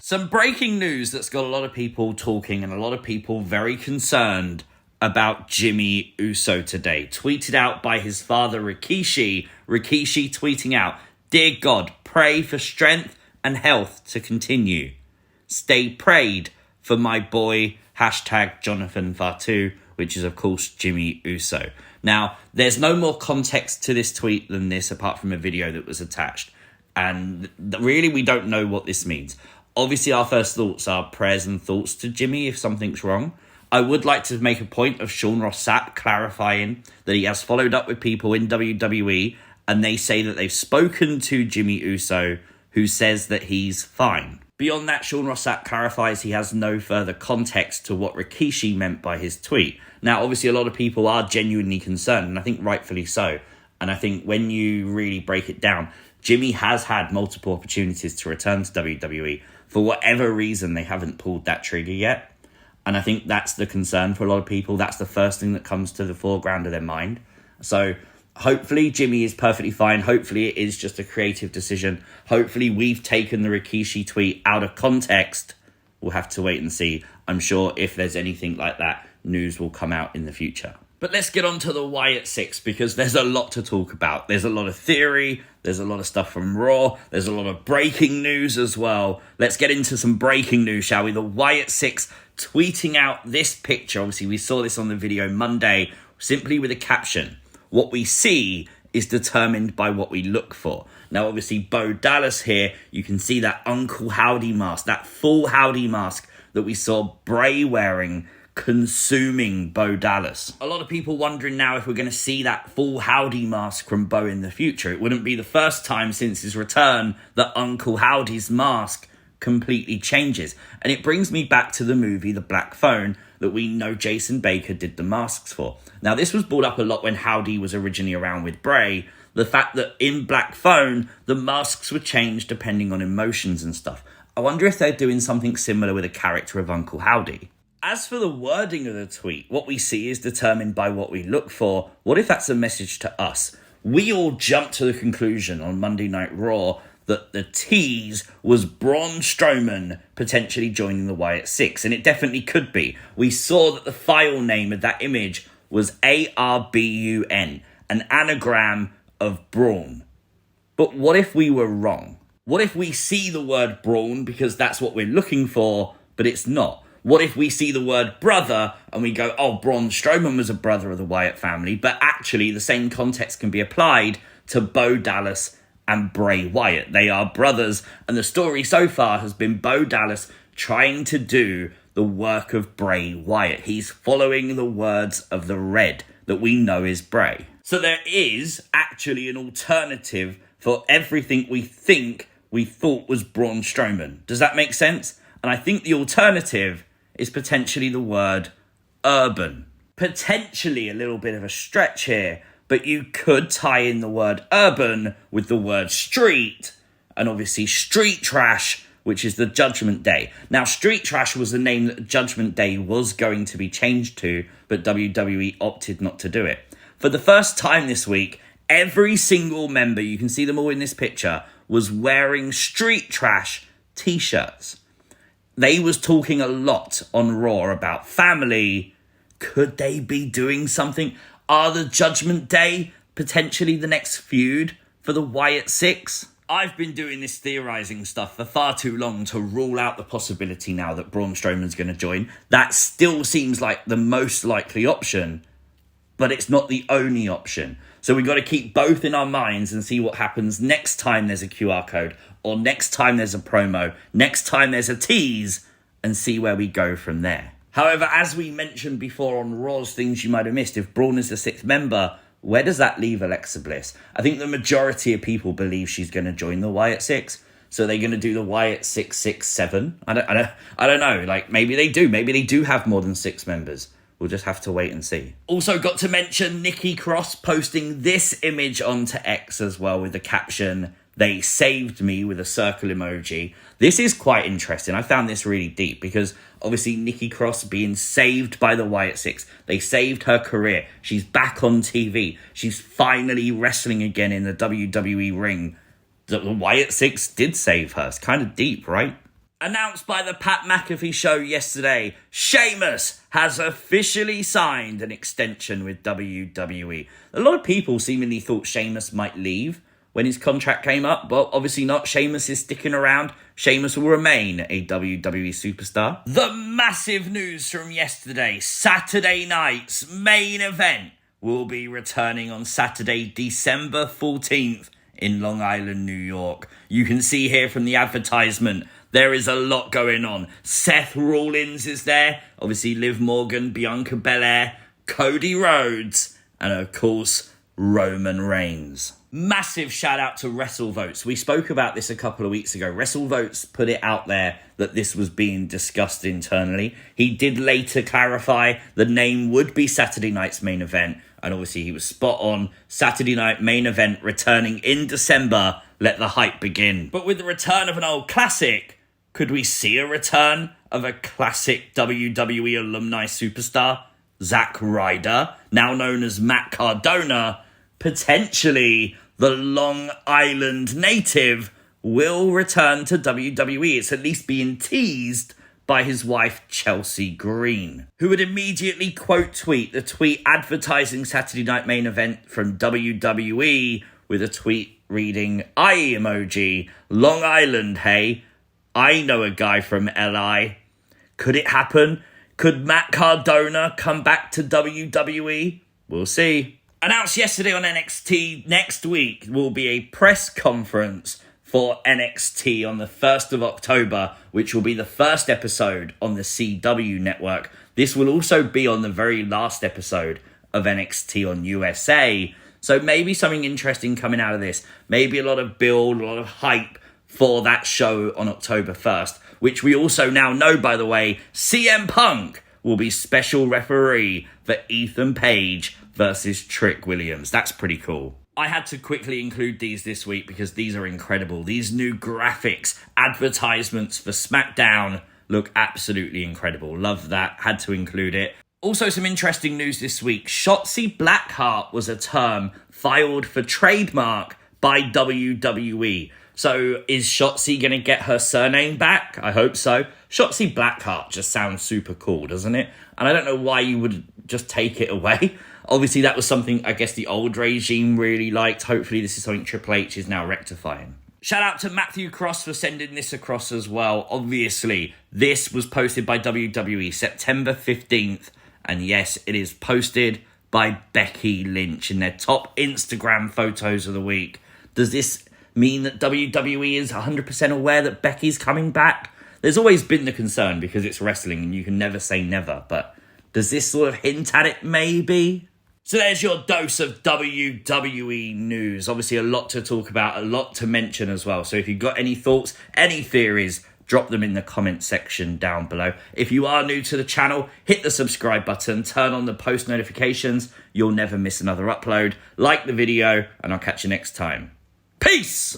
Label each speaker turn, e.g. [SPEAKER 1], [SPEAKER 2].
[SPEAKER 1] Some breaking news that's got a lot of people talking and a lot of people very concerned about Jimmy Uso today. Tweeted out by his father, Rikishi. Rikishi tweeting out, "Dear God, pray for strength and health to continue. Stay prayed for my boy, hashtag Jonathan Fatu," which is, of course, Jimmy Uso. Now, there's no more context to this tweet than this, apart from a video that was attached. And really, we don't know what this means. Obviously, our first thoughts are prayers and thoughts to Jimmy if something's wrong. I would like to make a point of Sean Ross Sapp clarifying that he has followed up with people in WWE, and they say that they've spoken to Jimmy Uso, who says that he's fine. Beyond that, Sean Ross Sapp clarifies he has no further context to what Rikishi meant by his tweet. Now, obviously, a lot of people are genuinely concerned, and I think rightfully so. And I think when you really break it down, Jimmy has had multiple opportunities to return to WWE. For whatever reason, they haven't pulled that trigger yet. And I think that's the concern for a lot of people. That's the first thing that comes to the foreground of their mind. So hopefully Jimmy is perfectly fine. Hopefully it is just a creative decision. Hopefully we've taken the Rikishi tweet out of context. We'll have to wait and see. I'm sure if there's anything like that, news will come out in the future. But let's get on to the Wyatt Sicks, because there's a lot to talk about. There's a lot of theory. There's a lot of stuff from Raw. There's a lot of breaking news as well. Let's get into some breaking news, shall we? The Wyatt Sicks tweeting out this picture. Obviously, we saw this on the video Monday, simply with a caption. What we see is determined by what we look for. Now, obviously, Bo Dallas here, you can see that Uncle Howdy mask, that full Howdy mask that we saw Bray wearing, consuming Bo Dallas. A lot of people wondering now if we're going to see that full Howdy mask from Bo in the future. It wouldn't be the first time since his return that Uncle Howdy's mask completely changes. And it brings me back to the movie The Black Phone that we know Jason Baker did the masks for. Now, this was brought up a lot when Howdy was originally around with Bray. The fact that in Black Phone, the masks were changed depending on emotions and stuff. I wonder if they're doing something similar with a character of Uncle Howdy. As for the wording of the tweet, what we see is determined by what we look for. What if that's a message to us? We all jumped to the conclusion on Monday Night Raw that the tease was Braun Strowman potentially joining the Wyatt Sicks, and it definitely could be. We saw that the file name of that image was ARBUN, an anagram of Braun. But what if we were wrong? What if we see the word Braun because that's what we're looking for, but it's not? What if we see the word brother and we go, oh, Braun Strowman was a brother of the Wyatt family, but actually the same context can be applied to Bo Dallas and Bray Wyatt. They are brothers, and the story so far has been Bo Dallas trying to do the work of Bray Wyatt. He's following the words of the Red that we know is Bray. So there is actually an alternative for everything we thought was Braun Strowman. Does that make sense? And I think the alternative is potentially the word urban. Potentially a little bit of a stretch here, but you could tie in the word urban with the word street, and obviously street trash, which is the Judgment Day. Now, street trash was the name that Judgment Day was going to be changed to, but WWE opted not to do it. For the first time this week, every single member, you can see them all in this picture, was wearing street trash t-shirts. They was talking a lot on Raw about family. Could they be doing something? Are the Judgment Day potentially the next feud for the Wyatt Sicks? I've been doing this theorising stuff for far too long to rule out the possibility now that Braun Strowman's going to join. That still seems like the most likely option, but it's not the only option. So we've got to keep both in our minds and see what happens next time there's a QR code, or next time there's a promo, next time there's a tease, and see where we go from there. However, as we mentioned before on Raw's Things You Might Have Missed, if Braun is the sixth member, where does that leave Alexa Bliss? I think the majority of people believe she's going to join the Wyatt Sicks. So they're going to do the Wyatt 667. I don't know. Like, maybe they do. Maybe they do have more than 6 members. We'll just have to wait and see. Also got to mention Nikki Cross posting this image onto X as well with the caption, "They saved me," with a circle emoji. This is quite interesting. I found this really deep because obviously Nikki Cross being saved by the Wyatt Sicks. They saved her career. She's back on TV. She's finally wrestling again in the WWE ring. The Wyatt Sicks did save her. It's kind of deep, right? Announced by the Pat McAfee show yesterday, Sheamus has officially signed an extension with WWE. A lot of people seemingly thought Sheamus might leave when his contract came up, but obviously not. Sheamus is sticking around. Sheamus will remain a WWE superstar. The massive news from yesterday, Saturday night's main event will be returning on Saturday, December 14th in Long Island, New York. You can see here from the advertisement, there is a lot going on. Seth Rollins is there. Obviously, Liv Morgan, Bianca Belair, Cody Rhodes, and of course, Roman Reigns. Massive shout out to WrestleVotes. We spoke about this a couple of weeks ago. WrestleVotes put it out there that this was being discussed internally. He did later clarify the name would be Saturday night's main event. And obviously he was spot on. Saturday night main event returning in December. Let the hype begin. But with the return of an old classic, could we see a return of a classic WWE alumni superstar? Zack Ryder, now known as Matt Cardona, potentially the Long Island native, will return to WWE. It's at least being teased by his wife Chelsea Green, who would immediately quote tweet the tweet advertising Saturday Night Main Event from WWE with a tweet reading, eye emoji, Long Island, hey, I know a guy from LI. Could it happen? Could Matt Cardona come back to WWE? We'll see. Announced yesterday on NXT, next week will be a press conference for NXT on the 1st of October, which will be the first episode on the CW network. This will also be on the very last episode of NXT on USA. So maybe something interesting coming out of this. Maybe a lot of build, a lot of hype for that show on October 1st, which we also now know, by the way, CM Punk will be special referee for Ethan Page versus Trick Williams. That's pretty cool. I had to quickly include these this week because these are incredible. These new graphics, advertisements for SmackDown look absolutely incredible. Love that. Had to include it. Also, some interesting news this week. Shotzi Blackheart was a term filed for trademark by WWE. So is Shotzi going to get her surname back? I hope so. Shotzi Blackheart just sounds super cool, doesn't it? And I don't know why you would just take it away. Obviously, that was something I guess the old regime really liked. Hopefully, this is something Triple H is now rectifying. Shout out to Matthew Cross for sending this across as well. Obviously, this was posted by WWE September 15th. And yes, it is posted by Becky Lynch in their top Instagram photos of the week. Does this mean that WWE is 100% aware that Becky's coming back? There's always been the concern because it's wrestling and you can never say never. But does this sort of hint at it maybe? So there's your dose of WWE news. Obviously a lot to talk about, a lot to mention as well. So if you've got any thoughts, any theories, drop them in the comment section down below. If you are new to the channel, hit the subscribe button, turn on the post notifications. You'll never miss another upload. Like the video and I'll catch you next time. Peace!